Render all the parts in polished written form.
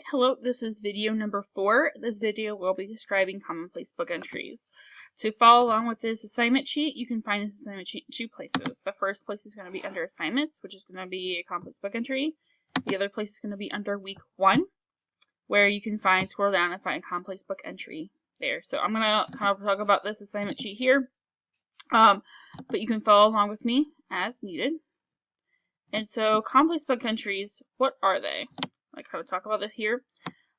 Hello, this is video number 4. This video will be describing commonplace book entries. To follow along with this assignment sheet, you can find this assignment sheet in 2 places. The first place is going to be under assignments, which is going to be a complex book entry. The other place is going to be under week 1, where you can scroll down and find a complex book entry there. So I'm going to kind of talk about this assignment sheet here, but you can follow along with me as needed. And so complex book entries, what are they? I kind of talk about this here.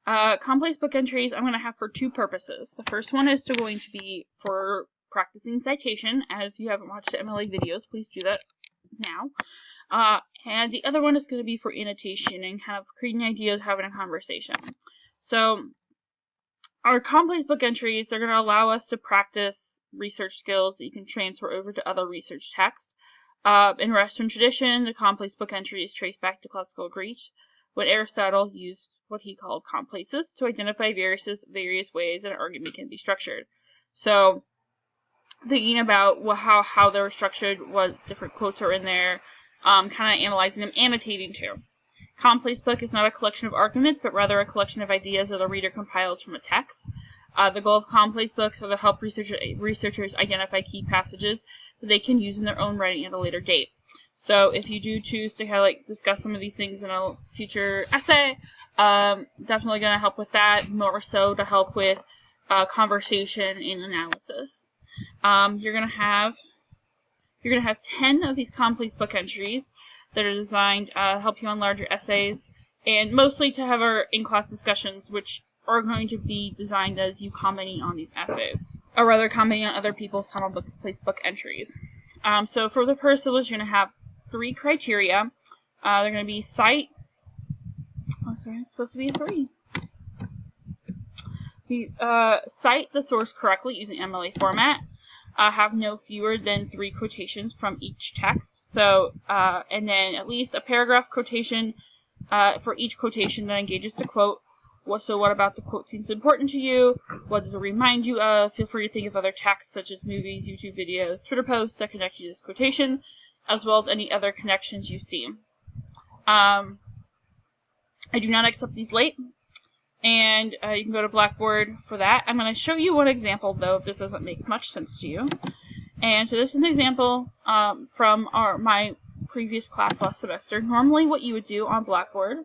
Complex book entries I'm going to have for 2 purposes. The first one is going to be for practicing citation. And if you haven't watched the MLA videos, please do that now. And the other one is going to be for annotation and kind of creating ideas, having a conversation. So our complex book entries, they're going to allow us to practice research skills that you can transfer over to other research texts. In Western tradition, the complex book entry is traced back to classical Greece, when Aristotle used what he called complexes to identify various ways an argument can be structured. So, thinking about how they were structured, what different quotes are in there, kind of analyzing them, annotating too. Complex book is not a collection of arguments, but rather a collection of ideas that a reader compiles from a text. The goal of complex books are to help researchers identify key passages that they can use in their own writing at a later date. So if you do choose to kind of discuss some of these things in a future essay, definitely going to help with that, more so to help with conversation and analysis. You're going to have 10 of these complex book entries that are designed to help you on larger essays, and mostly to have our in-class discussions, which are going to be designed as you commenting on these essays, or rather commenting on other people's complex book entries. So for the first syllabus, you're going to have 3 criteria. They're going to be cite. Oh, sorry, it's supposed to be a 3. Cite the source correctly using MLA format. Have no fewer than 3 quotations from each text. So, and then at least a paragraph quotation for each quotation that engages the quote. So what about the quote seems important to you? What does it remind you of? Feel free to think of other texts such as movies, YouTube videos, Twitter posts that connect you to this quotation, as well as any other connections you see. I do not accept these late, and you can go to Blackboard for that. I'm going to show you one example, though, if this doesn't make much sense to you. And so this is an example from my previous class last semester. Normally what you would do on Blackboard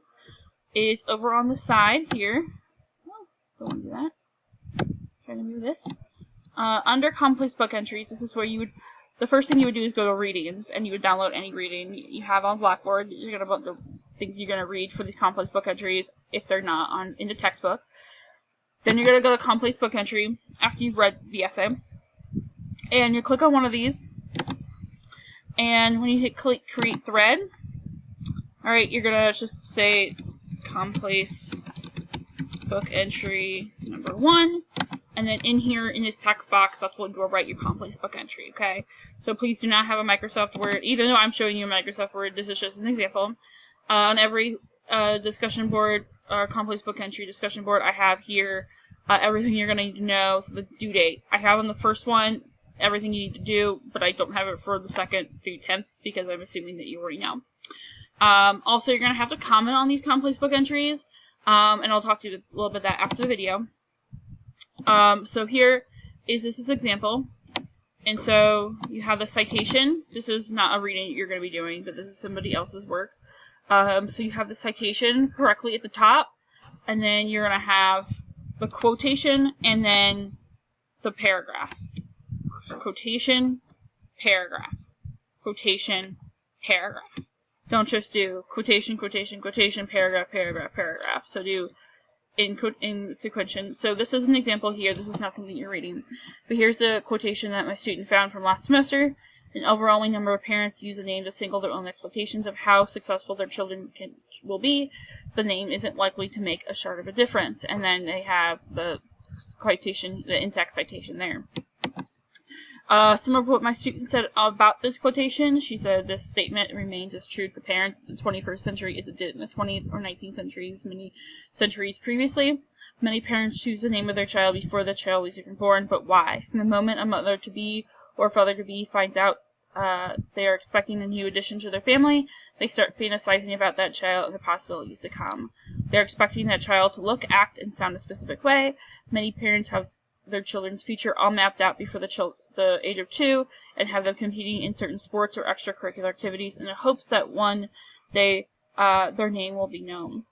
is over on the side here. Oh, don't want to do that. Trying to move this. Under complex book entries, this is where you would. The first thing you would do is go to readings, and you would download any reading you have on Blackboard. You're going to put the things you're going to read for these complex book entries if they're not in the textbook. Then you're going to go to complex book entry after you've read the essay, and you click on one of these. And when you hit create thread, alright, you're going to just say complex book entry number 1. And then in here, in this text box, that's what you'll write your complex book entry, okay? So please do not have a Microsoft Word. Even though I'm showing you a Microsoft Word, this is just an example. On every discussion board, or complex book entry discussion board, I have here everything you're going to need to know. So the due date. I have on the first one everything you need to do, but I don't have it for the 2nd through 10th because I'm assuming that you already know. Also, you're going to have to comment on these complex book entries, and I'll talk to you a little bit about that after the video. So here is this example, and so you have the citation. This is not a reading you're going to be doing, but this is somebody else's work. So you have the citation correctly at the top, and then you're going to have the quotation, and then the paragraph. Quotation, paragraph. Quotation, paragraph. Don't just do quotation, quotation, quotation, paragraph, paragraph, paragraph. So do in sequential. So this is an example here. This is not something you're reading. But here's the quotation that my student found from last semester. An overwhelming number of parents use a name to signal their own expectations of how successful their children will be. The name isn't likely to make a shred of a difference. And then they have the quotation, the in-text citation there. Some of what my student said about this quotation. She said this statement remains as true to parents in the 21st century as it did in the 20th or 19th centuries, many centuries previously. Many parents choose the name of their child before the child is even born, but why? From the moment a mother-to-be or father-to-be finds out they are expecting a new addition to their family, they start fantasizing about that child and the possibilities to come. They're expecting that child to look, act, and sound a specific way. Many parents have their children's future all mapped out before the age of 2 and have them competing in certain sports or extracurricular activities in the hopes that one day their name will be known.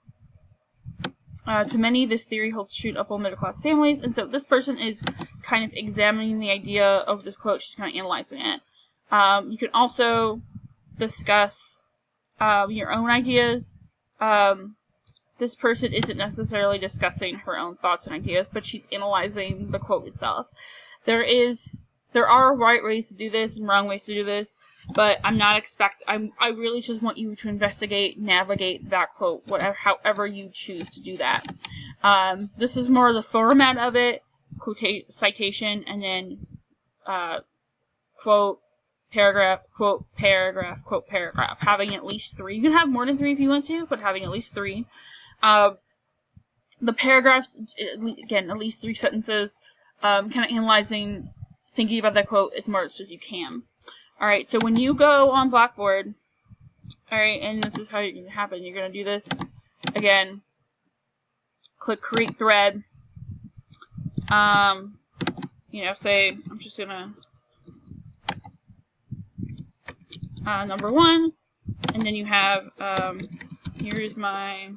To many, this theory holds true in upper middle-class families, and so this person is kind of examining the idea of this quote. She's kind of analyzing it. You can also discuss your own ideas. This person isn't necessarily discussing her own thoughts and ideas, but she's analyzing the quote itself. There are right ways to do this and wrong ways to do this, but I really just want you to investigate, navigate that quote, however you choose to do that. This is more the format of it, citation, and then quote, paragraph, quote, paragraph, quote, paragraph. Having at least 3. You can have more than 3 if you want to, but having at least 3. The paragraphs, again, at least 3 sentences, kind of analyzing, thinking about that quote as much as you can. Alright, so when you go on Blackboard, alright, and this is how you're going to happen. You're going to do this, again, click create thread, say, I'm just going to, number 1, and then you have, here's my,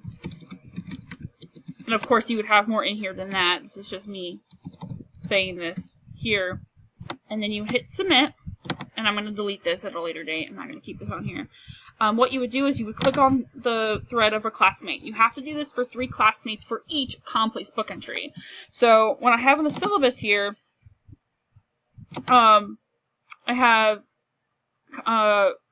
and of course you would have more in here than that. This is just me saying this here. And then you hit submit, and I'm going to delete this at a later date. I'm not going to keep this on here. What you would do is you would click on the thread of a classmate. You have to do this for 3 classmates for each complex book entry. So what I have in the syllabus here, I have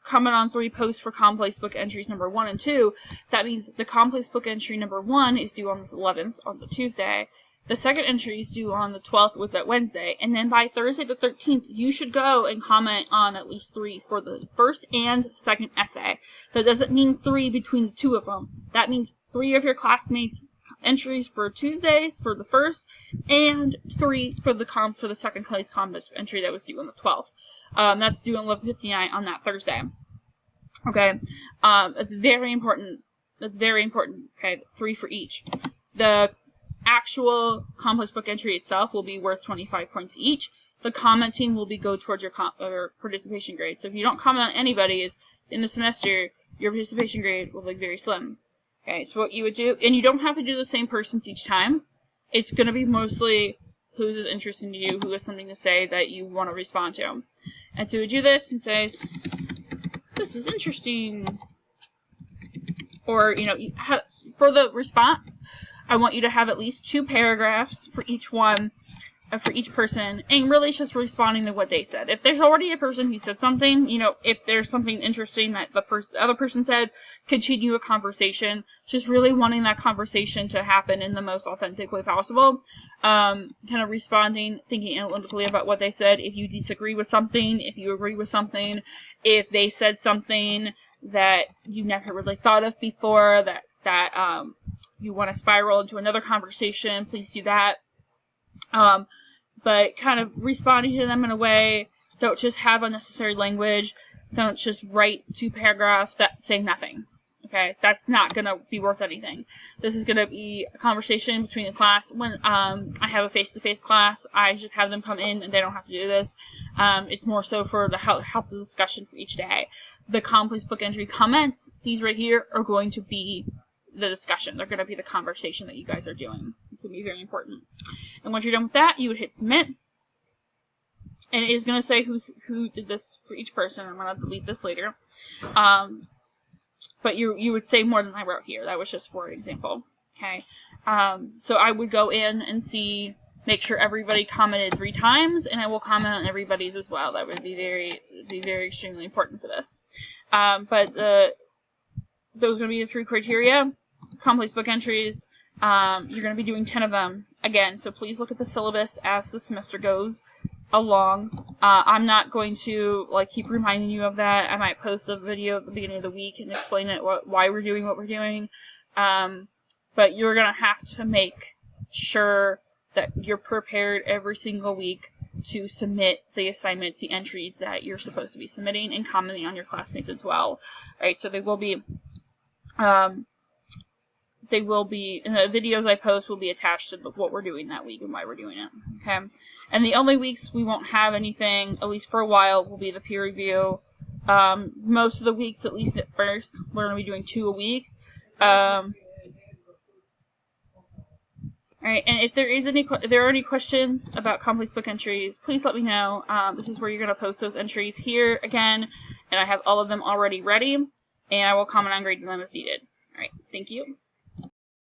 comment on 3 posts for complex book entries number 1 and 2. That means the complex book entry number 1 is due on the 11th, on the Tuesday. The second entry is due on the 12th with that Wednesday. And then by Thursday the 13th, you should go and comment on at least 3 for the first and second essay. That doesn't mean 3 between the 2 of them. That means 3 of your classmates' entries for Tuesdays for the first, and 3 for the second place combat entry that was due on the 12th. That's due on 11:59 on that Thursday. Okay, that's very important. That's very important. Okay, 3 for each. The actual complex book entry itself will be worth 25 points each. The commenting will go towards your participation grade. So if you don't comment on anybody's in the semester, your participation grade will be very slim. Okay, so what you would do, and you don't have to do the same persons each time. It's going to be mostly who's is interesting to you, who has something to say that you want to respond to. And so you do this and say, this is interesting. Or, for the response, I want you to have at least 2 paragraphs for each one, for each person, and really just responding to what they said. If there's already a person who said something, if there's something interesting that the other person said, continue a conversation. Just really wanting that conversation to happen in the most authentic way possible. Kind of responding, thinking analytically about what they said. If you disagree with something, if you agree with something, if they said something that you never really thought of before, that you want to spiral into another conversation, please do that. But kind of responding to them in a way, don't just have unnecessary language, don't just write 2 paragraphs that say nothing. Okay, that's not going to be worth anything. This is going to be a conversation between the class. When I have a face-to-face class, I just have them come in and they don't have to do this. It's more so for the help the discussion for each day. The complex book entry comments, these right here, are going to be the discussion. They're going to be the conversation that you guys are doing. It's going to be very important. And once you're done with that, you would hit submit. And it is going to say who did this for each person. I'm going to delete this later. But you would say more than I wrote here. That was just for example. Okay. So I would go in and make sure everybody commented 3 times, and I will comment on everybody's as well. That would be very extremely important for this. But those are going to be the 3 criteria. Complex book entries. You're going to be doing 10 of them again. So please look at the syllabus as the semester goes along. I'm not going to keep reminding you of that. I might post a video at the beginning of the week and explain why we're doing what we're doing. But you're going to have to make sure that you're prepared every single week to submit the assignments, the entries that you're supposed to be submitting, and commenting on your classmates as well. Alright, so they will be, the videos I post will be attached to what we're doing that week and why we're doing it. Okay, and the only weeks we won't have anything, at least for a while, will be the peer review. Most of the weeks, at least at first, we're going to be doing 2 a week. Alright, and if there are any questions about complex book entries, please let me know. This is where you're going to post those entries here again, and I have all of them already ready, and I will comment on grading them as needed. Alright, thank you.